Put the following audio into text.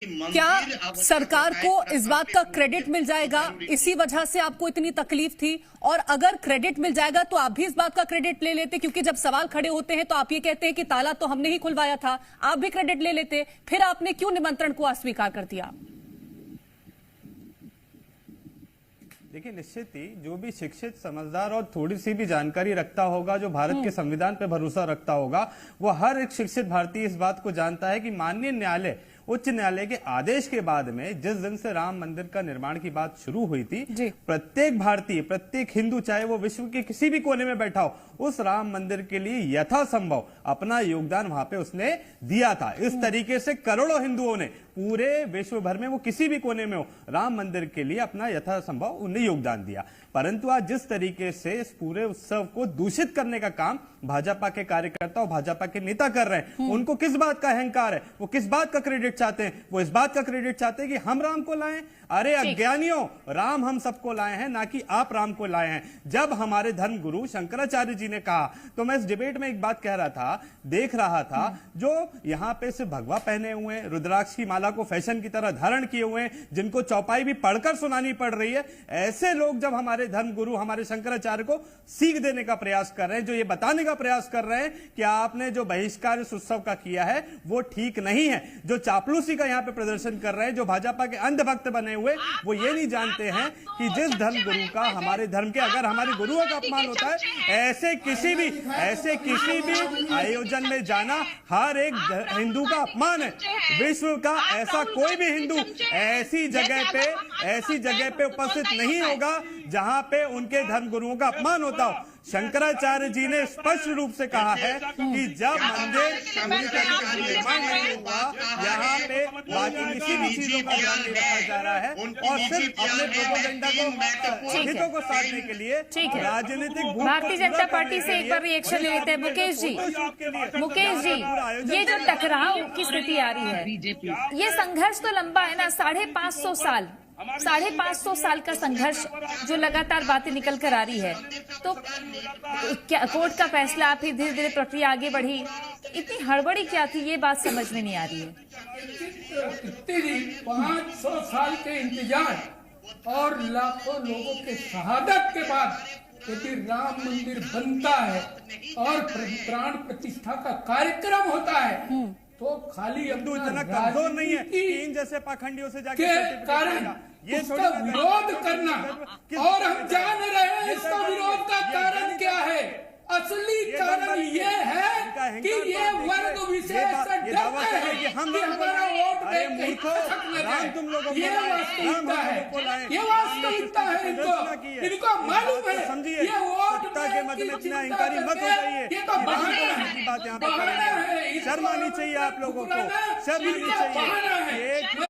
क्या सरकार को इस बात का क्रेडिट मिल जाएगा? इसी वजह से आपको इतनी तकलीफ थी, और अगर क्रेडिट मिल जाएगा तो आप भी इस बात का क्रेडिट ले लेते, क्योंकि जब सवाल खड़े होते हैं तो आप ये कहते हैं कि ताला तो हमने ही खुलवाया था, आप भी क्रेडिट ले लेते। फिर आपने क्यों निमंत्रण को अस्वीकार कर दिया? देखिए, निश्चित ही जो भी शिक्षित, समझदार और थोड़ी सी भी जानकारी रखता होगा, जो भारत के संविधान पर भरोसा रखता होगा, वो हर एक शिक्षित भारतीय इस बात को जानता है कि माननीय न्यायालय, उच्च न्यायालय के आदेश के बाद में जिस दिन से राम मंदिर का निर्माण की बात शुरू हुई थी, प्रत्येक भारतीय, प्रत्येक हिंदू, चाहे वो विश्व के किसी भी कोने में बैठा हो, उस राम मंदिर के लिए यथासंभव अपना योगदान वहां पे उसने दिया था। इस तरीके से करोड़ों हिंदुओं ने पूरे विश्व भर में, वो किसी भी कोने में हो, राम मंदिर के लिए अपना यथासंभव उन्हें योगदान दिया। परंतु आज जिस तरीके से इस पूरे उत्सव को दूषित करने का काम भाजपा के कार्यकर्ता और भाजपा के नेता कर रहे हैं, उनको किस बात का अहंकार है? वो किस बात का क्रेडिट चाहते हैं? वो इस बात का क्रेडिट चाहते हैं कि हम राम को लाए। अरे अज्ञानियों, राम हम सबको लाए हैं, ना कि आप राम को लाए हैं। जब हमारे धर्म गुरु शंकराचार्य जी ने कहा, तो मैं इस डिबेट में एक बात कह रहा था, देख रहा था, जो यहाँ पे सिर्फ भगवा पहने हुए हैं, रुद्राक्ष की माला को फैशन की तरह धारण किए हुए हैं, जिनको चौपाई भी पढ़कर सुनानी पड़ रही है, ऐसे लोग जब हमारे धर्म गुरु, हमारे शंकराचार्य को सीख देने का प्रयास कर रहे हैं, जो ये बताने का प्रयास कर रहे हैं कि आपने जो बहिष्कार इस उत्सव का किया है वो ठीक नहीं है, जो चापलूसी का यहाँ पे प्रदर्शन कर रहे हैं, जो भाजपा के अंधभक्त बने हुए, वो ये नहीं जानते हैं कि जिस धर्म गुरु का, हमारे धर्म के अगर हमारे गुरुओं का अपमान होता है, ऐसे किसी भी आयोजन में जाना हर एक हिंदू का अपमान है। विश्व का ऐसा कोई भी हिंदू ऐसी जगह पे उपस्थित नहीं होगा जहां पे उनके धर्म गुरुओं का अपमान होता हो। शंकराचार्य जी ने स्पष्ट रूप से कहा है कि जब मंदिर पूरी तरीके से निर्माण नहीं हुआ, यहाँ पे बाकी किसी भी चीजों का ध्यान नहीं रखा जा रहा है, और सिर्फ अपने प्रोपेगेंडा को, हितों को साधने के लिए राजनीतिक। भारतीय जनता पार्टी से एक बार रिएक्शन ले लेते हैं मुकेश जी। मुकेश जी, ये जो टकराव की स्थिति आ रही है, ये संघर्ष तो लंबा है ना, 550 साल का संघर्ष जो लगातार बातें निकल कर आ रही है, तो क्या कोर्ट का फैसला, फिर धीरे धीरे प्रक्रिया आगे बढ़ी, इतनी हड़बड़ी क्या थी, ये बात समझ में नहीं आ रही है। 500 साल के इंतजार और लाखों लोगों के शहादत के बाद यदि राम मंदिर बनता है और प्राण प्रतिष्ठा का कार्यक्रम होता है, तो खाली हिंदू इतना कमजोर नहीं है कि इन जैसे पाखंडियों से जाके कारण ये उसका विरोध करना, और हम जान रहे हैं इसका विरोध का कारण क्या है। असली कारण ये है कि ये वर्ग विशेष से डरते हैं कि हमारा वोट बैंक तुम लोगों को, ये वास्तविकता है, इनको मालूम है, समझिए, ये वोट के मत में इतना अहंकारी मत हो जाइए। ये तो बहाना की बात यहाँ पे शर्म आनी चाहिए आप लोगों को, शर्म आनी चाहिए।